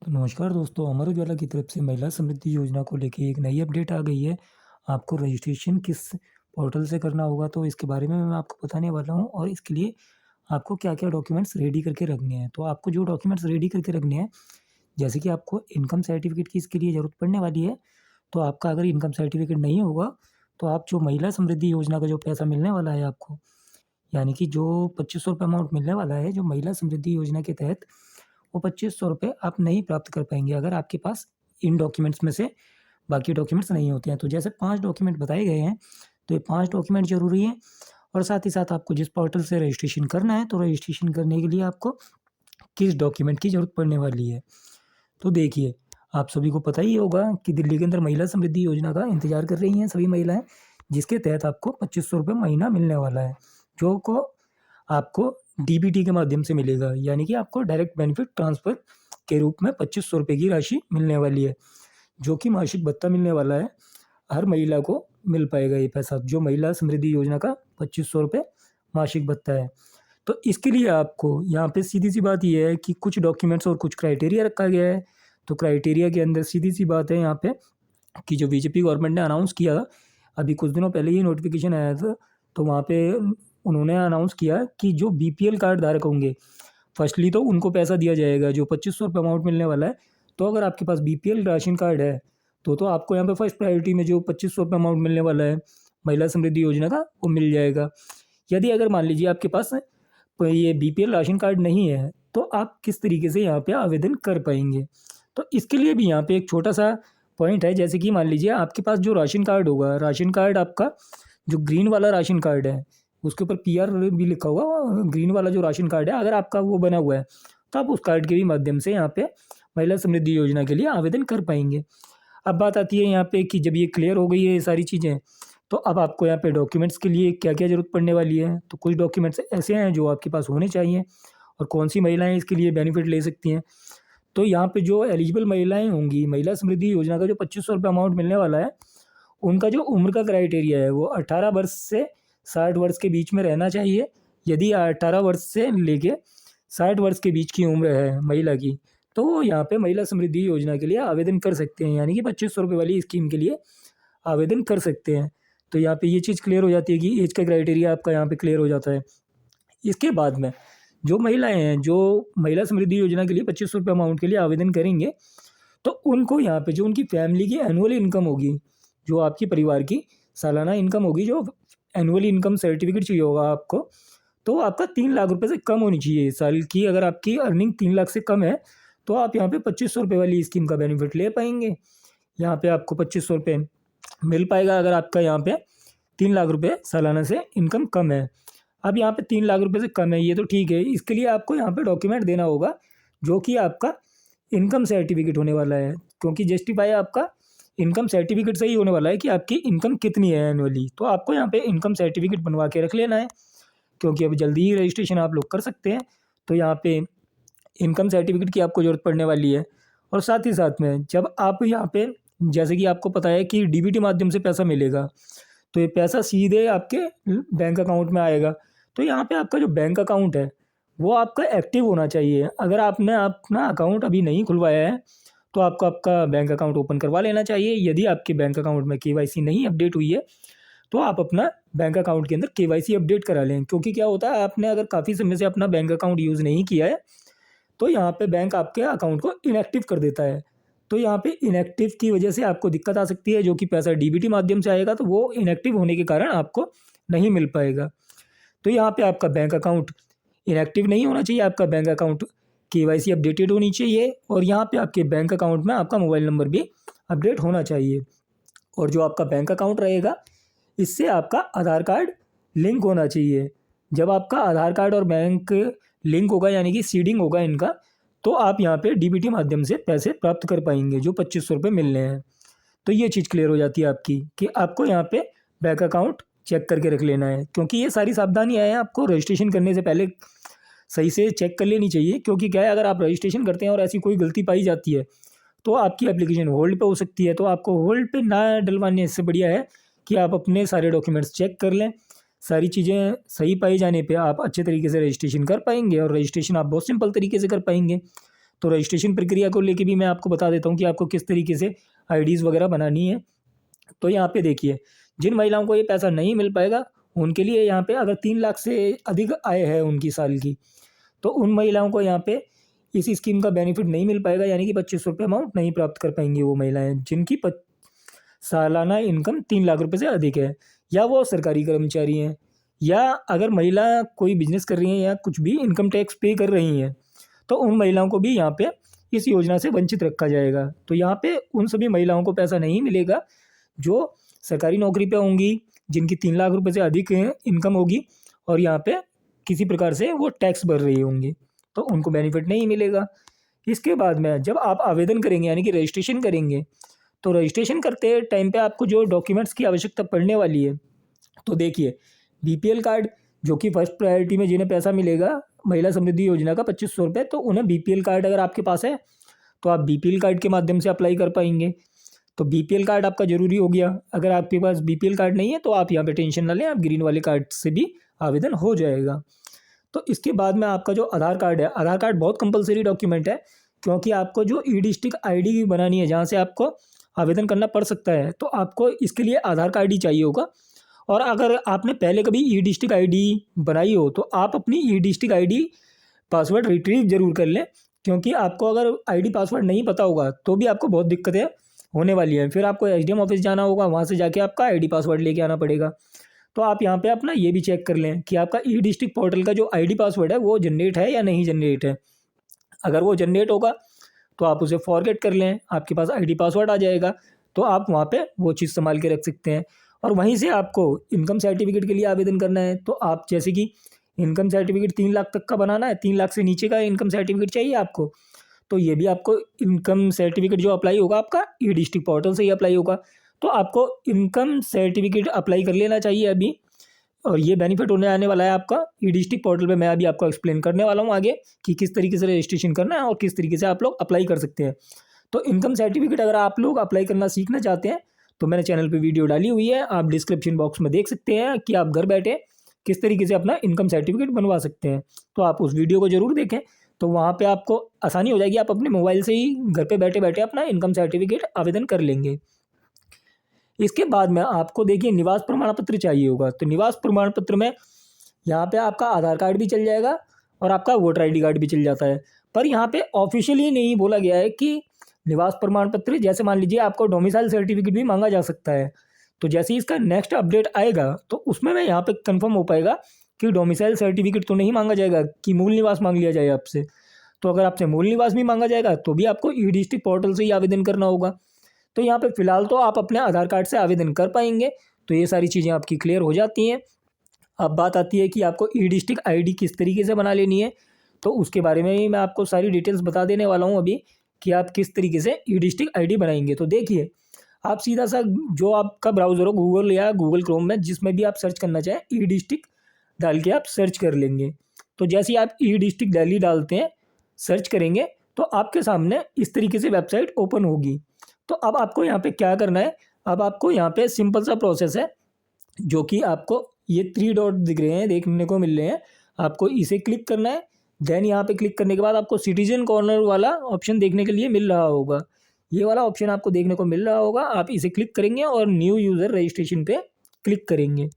तो नमस्कार दोस्तों, अमर उजाला की तरफ से महिला समृद्धि योजना को लेके एक नई अपडेट आ गई है। आपको रजिस्ट्रेशन किस पोर्टल से करना होगा तो इसके बारे में मैं आपको बताने वाला हूँ और इसके लिए आपको क्या-क्या डॉक्यूमेंट्स रेडी करके रखने हैं। तो आपको जो डॉक्यूमेंट्स रेडी करके रखने हैं, जैसे कि आपको इनकम सर्टिफिकेट की इसके लिए ज़रूरत पड़ने वाली है। तो आपका अगर इनकम सर्टिफिकेट नहीं होगा, तो आप जो महिला समृद्धि योजना का जो पैसा मिलने वाला है आपको, यानी कि जो ₹2500 अमाउंट मिलने वाला है, जो महिला समृद्धि योजना के तहत, वो ₹2500 आप नहीं प्राप्त कर पाएँगे अगर आपके पास इन डॉक्यूमेंट्स में से बाकी डॉक्यूमेंट्स नहीं होते हैं। तो जैसे 5 डॉक्यूमेंट बताए गए हैं, तो ये 5 डॉक्यूमेंट ज़रूरी हैं और साथ ही साथ आपको जिस पोर्टल से रजिस्ट्रेशन करना है, तो रजिस्ट्रेशन करने के लिए आपको किस डॉक्यूमेंट की ज़रूरत पड़ने वाली है। तो देखिए, आप सभी को पता ही होगा कि दिल्ली के अंदर महिला समृद्धि योजना का इंतज़ार कर रही हैं सभी महिलाएँ, जिसके तहत आपको ₹2500 महीना मिलने वाला है, जो को आपको डीबीटी के माध्यम से मिलेगा, यानी कि आपको डायरेक्ट बेनिफिट ट्रांसफ़र के रूप में ₹2500 की राशि मिलने वाली है, जो कि मासिक भत्ता मिलने वाला है। हर महिला को मिल पाएगा ये पैसा, जो महिला समृद्धि योजना का ₹2500 मासिक भत्ता है। तो इसके लिए आपको यहाँ पे सीधी-सी बात ये है कि कुछ डॉक्यूमेंट्स और कुछ क्राइटेरिया रखा गया है। तो क्राइटेरिया के अंदर सीधी-सी बात है यहाँ पे कि जो बीजेपी गवर्नमेंट ने अनाउंस किया, अभी कुछ दिनों पहले ही नोटिफ़िकेशन आया था, तो वहाँ पे उन्होंने अनाउंस किया कि जो बीपीएल कार्ड धारक होंगे, फर्स्टली तो उनको पैसा दिया जाएगा जो ₹2500 अमाउंट मिलने वाला है। तो अगर आपके पास बीपीएल राशन कार्ड है, तो आपको यहाँ पे फर्स्ट प्रायोरिटी में जो ₹2500 अमाउंट मिलने वाला है, महिला समृद्धि योजना का, वो मिल जाएगा। यदि अगर मान लीजिए आपके पास ये बीपीएल राशन कार्ड नहीं है, तो आप किस तरीके से यहाँ पे आवेदन कर पाएँगे? तो इसके लिए भी यहाँ पे एक छोटा-सा पॉइंट है, जैसे कि मान लीजिए आपके पास जो राशन कार्ड होगा, राशन कार्ड आपका जो ग्रीन वाला राशन कार्ड है, उसके ऊपर पीआर भी लिखा हुआ ग्रीन वाला जो राशन कार्ड है, अगर आपका वो बना हुआ है, तो आप उस कार्ड के भी माध्यम से यहाँ पे महिला समृद्धि योजना के लिए आवेदन कर पाएँगे। अब बात आती है यहाँ पे कि जब ये क्लियर हो गई है ये सारी चीज़ें, तो अब आपको यहाँ पे डॉक्यूमेंट्स के लिए क्या-क्या ज़रूरत पड़ने वाली है। तो कुछ डॉक्यूमेंट्स ऐसे हैं जो आपके पास होने चाहिए और कौन-सी महिलाएँ इसके लिए बेनिफिट ले सकती हैं। तो यहाँ पे जो एलिजिबल महिलाएँ होंगी, महिला समृद्धि योजना का जो ₹2500 अमाउंट मिलने वाला है, उनका जो उम्र का क्राइटेरिया है वो 18 वर्ष से 60 वर्ष के बीच में रहना चाहिए। यदि 18 वर्ष से लेके 60 वर्ष के बीच की उम्र है महिला की, तो वो यहाँ पे महिला समृद्धि योजना के लिए आवेदन कर सकते हैं, यानी कि ₹2500 वाली स्कीम के लिए आवेदन कर सकते हैं। तो यहाँ पे ये चीज़ क्लियर हो जाती है कि ऐज का क्राइटेरिया आपका यहाँ पे क्लियर हो जाता है। इसके बाद में जो महिलाएँ हैं, जो महिला समृद्धि योजना के लिए ₹2500 अमाउंट के लिए आवेदन करेंगे, तो उनको यहाँ पे जो उनकी फैमिली की एनुअल इनकम होगी, जो आपकी परिवार की सालाना इनकम होगी, जो एनुअल इनकम सर्टिफिकेट चाहिए होगा आपको, तो आपका 3 लाख रुपए से कम होनी चाहिए साल की। अगर आपकी अर्निंग 3 लाख से कम है, तो आप यहाँ पे ₹2500 वाली स्कीम का बेनिफिट ले पाएँगे। यहाँ पे आपको ₹2500 मिल पाएगा अगर आपका यहाँ पे 3 लाख रुपए सालाना से इनकम कम है। अब यहाँ पे 3 लाख रुपए से कम है, ये तो ठीक है। इसके लिए आपको यहाँ पे डॉक्यूमेंट देना होगा, जो कि आपका इनकम सर्टिफिकेट होने वाला है, क्योंकि जस्टिफाई आपका इनकम सर्टिफिकेट से ही होने वाला है कि आपकी इनकम कितनी है एनुअली। तो आपको यहाँ पे इनकम सर्टिफिकेट बनवा के रख लेना है, क्योंकि अब जल्दी ही रजिस्ट्रेशन आप लोग कर सकते हैं। तो यहाँ पे इनकम सर्टिफिकेट की आपको ज़रूरत पड़ने वाली है और साथ ही साथ में जब आप यहाँ पे, जैसे कि आपको पता है कि डीबीटी माध्यम से पैसा मिलेगा, तो ये पैसा सीधे आपके बैंक अकाउंट में आएगा। तो यहाँ पे आपका जो बैंक अकाउंट है, वो आपका एक्टिव होना चाहिए। अगर आपने अपना अकाउंट अभी नहीं खुलवाया है, तो आपको आपका बैंक अकाउंट ओपन करवा लेना चाहिए। यदि आपके बैंक अकाउंट में केवाईसी नहीं अपडेट हुई है, तो आप अपना बैंक अकाउंट के अंदर केवाईसी अपडेट करा लें, क्योंकि क्या होता है, आपने अगर काफ़ी समय से अपना बैंक अकाउंट यूज़ नहीं किया है, तो यहाँ पे बैंक आपके अकाउंट को इनएक्टिव कर देता है। तो यहाँ पे इनएक्टिव की वजह से आपको दिक्कत आ सकती है, जो कि पैसा डीबीटी माध्यम से आएगा, तो वो इनएक्टिव होने के कारण आपको नहीं मिल पाएगा। तो यहाँ पे आपका बैंक अकाउंट इनएक्टिव नहीं होना चाहिए, आपका बैंक अकाउंट केवाईसी अपडेटेड होनी चाहिए और यहाँ पे आपके बैंक अकाउंट में आपका मोबाइल नंबर भी अपडेट होना चाहिए। और जो आपका बैंक अकाउंट रहेगा, इससे आपका आधार कार्ड लिंक होना चाहिए। जब आपका आधार कार्ड और बैंक लिंक होगा, यानी कि सीडिंग होगा इनका, तो आप यहाँ पे डीबीटी माध्यम से पैसे प्राप्त कर पाएंगे, जो ₹2500 मिलने हैं। तो ये चीज़ क्लियर हो जाती है आपकी कि आपको यहाँ पे बैंक अकाउंट चेक करके रख लेना है, क्योंकि ये सारी सावधानियाँ हैं आपको रजिस्ट्रेशन करने से पहले सही से चेक कर लेनी चाहिए। क्योंकि क्या है, अगर आप रजिस्ट्रेशन करते हैं और ऐसी कोई गलती पाई जाती है, तो आपकी एप्लीकेशन होल्ड पे हो सकती है। तो आपको होल्ड पे ना डलवाने से बढ़िया है कि आप अपने सारे डॉक्यूमेंट्स चेक कर लें। सारी चीज़ें सही पाई जाने पे आप अच्छे तरीके से रजिस्ट्रेशन कर पाएँगे और रजिस्ट्रेशन आप बहुत सिंपल तरीके से कर पाएँगे। तो रजिस्ट्रेशन प्रक्रिया को लेके भी मैं आपको बता देता हूँ कि आपको किस तरीके से आईडीज़ वगैरह बनानी है। तो यहाँ पे देखिए, जिन महिलाओं को ये पैसा नहीं मिल पाएगा उनके लिए यहाँ पे अगर 3 लाख से अधिक आय है उनकी साल की, तो उन महिलाओं को यहाँ पे इस स्कीम का बेनिफिट नहीं मिल पाएगा, यानी कि 2500 रुपये अमाउंट नहीं प्राप्त कर पाएंगी वो महिलाएँ जिनकी सालाना इनकम 3 लाख रुपए से अधिक है, या वो सरकारी कर्मचारी हैं, या अगर महिला कोई बिजनेस कर रही हैं या कुछ भी इनकम टैक्स पे कर रही हैं, तो उन महिलाओं को भी यहाँ पे इस योजना से वंचित रखा जाएगा। तो यहाँ पे उन सभी महिलाओं को पैसा नहीं मिलेगा जो सरकारी नौकरी पे होंगी, जिनकी 3 लाख रुपए से अधिक इनकम होगी और यहाँ पे किसी प्रकार से वो टैक्स भर रही होंगी, तो उनको बेनिफिट नहीं मिलेगा। इसके बाद में जब आप आवेदन करेंगे यानी कि रजिस्ट्रेशन करेंगे, तो रजिस्ट्रेशन करते टाइम पे आपको जो डॉक्यूमेंट्स की आवश्यकता पड़ने वाली है, तो देखिए बीपीएल कार्ड, जो कि फर्स्ट प्रायोरिटी में जिन्हें पैसा मिलेगा महिला समृद्धि योजना का 2500 रुपये, तो उन्हें बीपीएल कार्ड अगर आपके पास है तो आप बीपीएल कार्ड के माध्यम से अप्लाई कर पाएंगे। तो बीपीएल कार्ड आपका ज़रूरी हो गया। अगर आपके पास बीपीएल कार्ड नहीं है तो आप यहाँ पे टेंशन ना लें, आप ग्रीन वाले कार्ड से भी आवेदन हो जाएगा। तो इसके बाद में आपका जो आधार कार्ड है, आधार कार्ड बहुत कंपलसरी डॉक्यूमेंट है, क्योंकि आपको जो ई डिस्ट्रिक्ट आईडी बनानी है जहाँ से आपको आवेदन करना पड़ सकता है, तो आपको इसके लिए आधार कार्ड ही चाहिए होगा। और अगर आपने पहले कभी ई डिस्ट्रिक्ट आईडी बनाई हो तो आप अपनी ई डिस्ट्रिक्ट आईडी पासवर्ड रिट्रीव जरूर कर लें, क्योंकि आपको अगर आईडी पासवर्ड नहीं पता होगा तो भी आपको बहुत दिक्कतें होने वाली हैं। फिर आपको एसडीएम ऑफिस जाना होगा, वहाँ से जाके आपका आईडी पासवर्ड लेके आना पड़ेगा। तो आप यहाँ पे अपना ये भी चेक कर लें कि आपका ई डिस्ट्रिक्ट पोर्टल का जो आईडी पासवर्ड है वो जनरेट है या नहीं जनरेट है। अगर वो जनरेट होगा तो आप उसे फॉरगेट कर लें, आपके पास आईडी पासवर्ड आ जाएगा, तो आप वहाँ पे वो चीज़ संभाल के रख सकते हैं। और वहीं से आपको इनकम सर्टिफिकेट के लिए आवेदन करना है, तो आप जैसे कि इनकम सर्टिफिकेट 3 लाख तक का बनाना है, 3 लाख से नीचे का इनकम सर्टिफिकेट चाहिए आपको, तो ये भी आपको इनकम सर्टिफिकेट जो अप्लाई होगा आपका ई डिस्ट्रिक्ट पोर्टल से ही अप्लाई होगा। तो आपको इनकम सर्टिफिकेट अप्लाई कर लेना चाहिए अभी, और ये बेनिफिट होने आने वाला है आपका ई डिस्ट्रिक्ट पोर्टल पे। मैं अभी आपको एक्सप्लेन करने वाला हूँ आगे कि किस तरीके से रजिस्ट्रेशन करना है और किस तरीके से आप लोग अप्लाई कर सकते हैं। तो इनकम सर्टिफिकेट अगर आप लोग अप्लाई करना सीखना चाहते हैं तो मैंने चैनल पे वीडियो डाली हुई है, आप डिस्क्रिप्शन बॉक्स में देख सकते हैं कि आप घर बैठे किस तरीके से अपना इनकम सर्टिफिकेट बनवा सकते हैं। तो आप उस वीडियो को ज़रूर देखें, तो वहाँ पे आपको आसानी हो जाएगी, आप अपने मोबाइल से ही घर पे बैठे बैठे अपना इनकम सर्टिफिकेट आवेदन कर लेंगे। इसके बाद में आपको देखिए निवास प्रमाण पत्र चाहिए होगा, तो निवास प्रमाण पत्र में यहाँ पे आपका आधार कार्ड भी चल जाएगा और आपका वोटर आईडी कार्ड भी चल जाता है। पर यहाँ पे ऑफिशियली नहीं बोला गया है कि निवास प्रमाण पत्र, जैसे मान लीजिए आपको डोमिसाइल सर्टिफिकेट भी मांगा जा सकता है। तो जैसे ही इसका नेक्स्ट अपडेट आएगा तो उसमें मैं यहाँ पे कंफर्म हो पाएगा कि डोमिसाइल सर्टिफिकेट तो नहीं मांगा जाएगा कि मूल निवास मांग लिया जाए आपसे। तो अगर आपसे मूल निवास भी मांगा जाएगा तो भी आपको ई डिस्ट्रिक्ट पोर्टल से ही आवेदन करना होगा। तो यहाँ पे फिलहाल तो आप अपने आधार कार्ड से आवेदन कर पाएंगे। तो ये सारी चीज़ें आपकी क्लियर हो जाती हैं। अब बात आती है कि आपको ई डिस्ट्रिक्ट आईडी किस तरीके से बना लेनी है, तो उसके बारे में ही मैं आपको सारी डिटेल्स बता देने वाला हूँ अभी कि आप किस तरीके से ई डिस्ट्रिक्ट आईडी बनाएंगे। तो देखिए, आप सीधा सा जो आपका ब्राउज़र हो गूगल या गूगल क्रोम में जिसमें भी आप सर्च करना चाहें ई डिस्ट्रिक्ट डाल के आप सर्च कर लेंगे। तो जैसे ही आप ई डिस्ट्रिक्ट दिल्ली डालते हैं, सर्च करेंगे, तो आपके सामने इस तरीके से वेबसाइट ओपन होगी। तो अब आपको यहाँ पे क्या करना है, अब आपको यहाँ पे सिंपल सा प्रोसेस है, जो कि आपको ये 3 डॉट दिख रहे हैं, देखने को मिल रहे हैं, आपको इसे क्लिक करना है। देन यहाँ पे क्लिक करने के बाद आपको सिटीजन कॉर्नर वाला ऑप्शन देखने के लिए मिल रहा होगा, ये वाला ऑप्शन आपको देखने को मिल रहा होगा। आप इसे क्लिक करेंगे और न्यू यूज़र रजिस्ट्रेशन पे क्लिक करेंगे।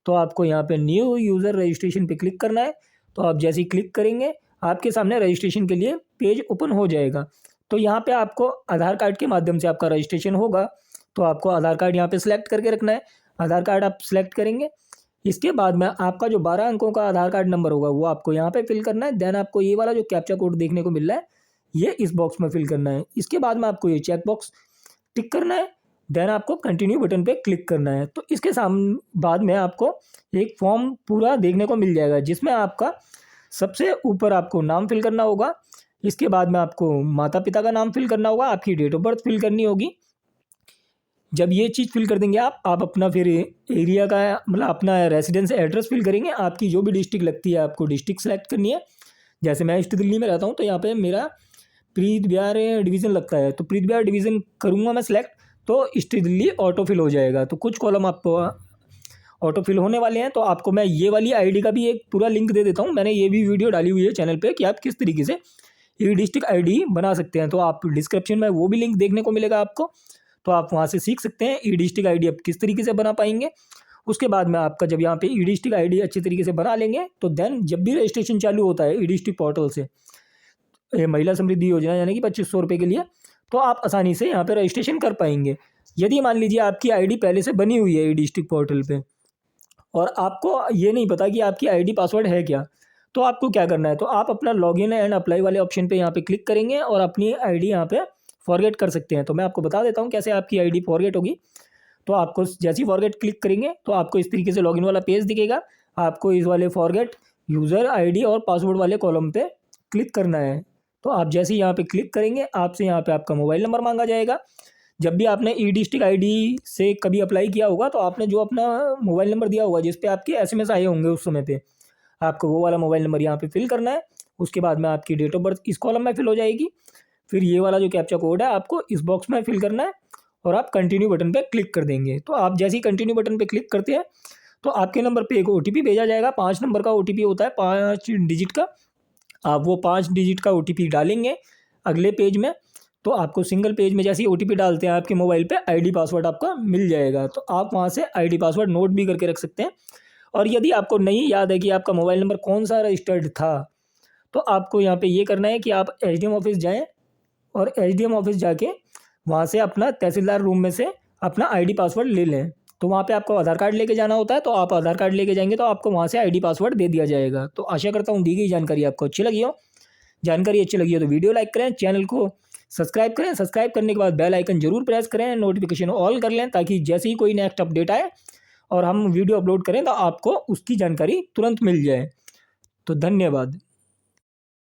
तो आपको यहाँ पे न्यू यूज़र रजिस्ट्रेशन पे क्लिक करना है। तो आप जैसे ही क्लिक करेंगे आपके सामने रजिस्ट्रेशन के लिए पेज ओपन हो जाएगा। तो यहाँ पे आपको आधार कार्ड के माध्यम से आपका रजिस्ट्रेशन होगा। तो आपको आधार कार्ड यहाँ पे सिलेक्ट करके रखना है। आधार कार्ड आप सिलेक्ट करेंगे, इसके बाद में आपका जो 12 अंकों का आधार कार्ड नंबर होगा वो आपको यहाँ पे फिल करना है। देन आपको ये वाला जो कैप्चा कोड देखने को मिल रहा है ये इस बॉक्स में फिल करना है। इसके बाद में आपको ये चेक बॉक्स टिक करना है। देन आपको कंटिन्यू बटन पे क्लिक करना है। तो इसके बाद में आपको एक फॉर्म पूरा देखने को मिल जाएगा, जिसमें आपका सबसे ऊपर आपको नाम फिल करना होगा। इसके बाद में आपको माता पिता का नाम फिल करना होगा, आपकी डेट ऑफ बर्थ फिल करनी होगी। जब ये चीज़ फिल कर देंगे आप अपना फिर एरिया का मतलब अपना रेसिडेंस एड्रेस फिल करेंगे। आपकी जो भी डिस्ट्रिक्ट लगती है आपको डिस्ट्रिक्ट सेलेक्ट करनी है। जैसे मैं ईस्ट दिल्ली में रहता हूँ तो यहाँ पे मेरा प्रीत बिहार डिवीज़न लगता है, तो प्रीत बिहार डिवीज़न करूँगा मैं सिलेक्ट, तो ईस्ट दिल्ली ऑटो फिल हो जाएगा। तो कुछ कॉलम आपको ऑटो फिल होने वाले हैं। तो आपको मैं ये वाली आईडी का भी एक पूरा लिंक दे देता हूँ। मैंने ये भी वीडियो डाली हुई है चैनल पे कि आप किस तरीके से ई डिस्ट्रिक्ट आईडी बना सकते हैं। तो आप डिस्क्रिप्शन में वो भी लिंक देखने को मिलेगा आपको, तो आप वहाँ से सीख सकते हैं ई डिस्ट्रिक्ट आईडी आप किस तरीके से बना पाएंगे। उसके बाद में आपका जब यहाँ पे ई डिस्ट्रिक्ट आईडी अच्छी तरीके से बना लेंगे तो देन जब भी रजिस्ट्रेशन चालू होता है ई डिस्ट्रिक्ट पोर्टल से ये महिला समृद्धि योजना यानी कि 2500 रुपये के लिए, तो आप आसानी से यहाँ पे रजिस्ट्रेशन कर पाएंगे। यदि मान लीजिए आपकी आईडी पहले से बनी हुई है ई डिस्ट्रिक्ट पोर्टल पे और आपको ये नहीं पता कि आपकी आईडी पासवर्ड है क्या, तो आपको क्या करना है, तो आप अपना लॉगिन एंड अप्लाई वाले ऑप्शन पे यहाँ पे क्लिक करेंगे और अपनी आईडी यहाँ पे फॉरगेट कर सकते हैं। तो मैं आपको बता देता हूँ कैसे आपकी आईडी फॉरगेट होगी। तो आपको जैसे ही फॉरगेट क्लिक करेंगे तो आपको इस तरीके से लॉगिन वाला पेज दिखेगा। आपको इस वाले फॉरगेट यूज़र आईडी और पासवर्ड वाले कॉलम पे क्लिक करना है। तो आप जैसे ही यहाँ पे क्लिक करेंगे आपसे यहाँ पे आपका मोबाइल नंबर मांगा जाएगा। जब भी आपने ई डिस्ट्रिक्ट आईडी से कभी अप्लाई किया होगा तो आपने जो अपना मोबाइल नंबर दिया होगा जिस पे आपके एसएमएस आए होंगे उस समय पे, आपको वो वाला मोबाइल नंबर यहाँ पे फिल करना है। उसके बाद में आपकी डेट ऑफ बर्थ इस कॉलम में फिल हो जाएगी। फिर ये वाला जो कैप्चा कोड है आपको इस बॉक्स में फिल करना है और आप कंटिन्यू बटन पे क्लिक कर देंगे। तो आप जैसे ही कंटिन्यू बटन पे क्लिक करते हैं तो आपके नंबर पे एक ओटीपी भेजा जाएगा। 5 नंबर का ओटीपी होता है, 5 डिजिट का। आप वो 5 डिजिट का ओटीपी डालेंगे अगले पेज में, तो आपको सिंगल पेज में जैसे ही ओटीपी डालते हैं आपके मोबाइल पे आईडी पासवर्ड आपका मिल जाएगा। तो आप वहाँ से आईडी पासवर्ड नोट भी करके रख सकते हैं। और यदि आपको नहीं याद है कि आपका मोबाइल नंबर कौन सा रजिस्टर्ड था, तो आपको यहाँ पे ये करना है कि आप एसडीएम ऑफिस जाएं और एसडीएम ऑफिस जाके वहाँ से अपना तहसीलदार रूम में से अपना आईडी पासवर्ड ले लें। तो वहाँ पे आपको आधार कार्ड लेके जाना होता है, तो आप आधार कार्ड लेके जाएंगे तो आपको वहाँ से आईडी पासवर्ड दे दिया जाएगा। तो आशा करता हूँ दी गई जानकारी आपको अच्छी लगी हो। जानकारी अच्छी लगी हो तो वीडियो लाइक करें, चैनल को सब्सक्राइब करें। सब्सक्राइब करने के बाद बेल आइकन जरूर प्रेस करें, नोटिफिकेशन ऑल कर लें ताकि जैसे ही कोई नेक्स्ट अपडेट आए और हम वीडियो अपलोड करें तो आपको उसकी जानकारी तुरंत मिल जाए। तो धन्यवाद।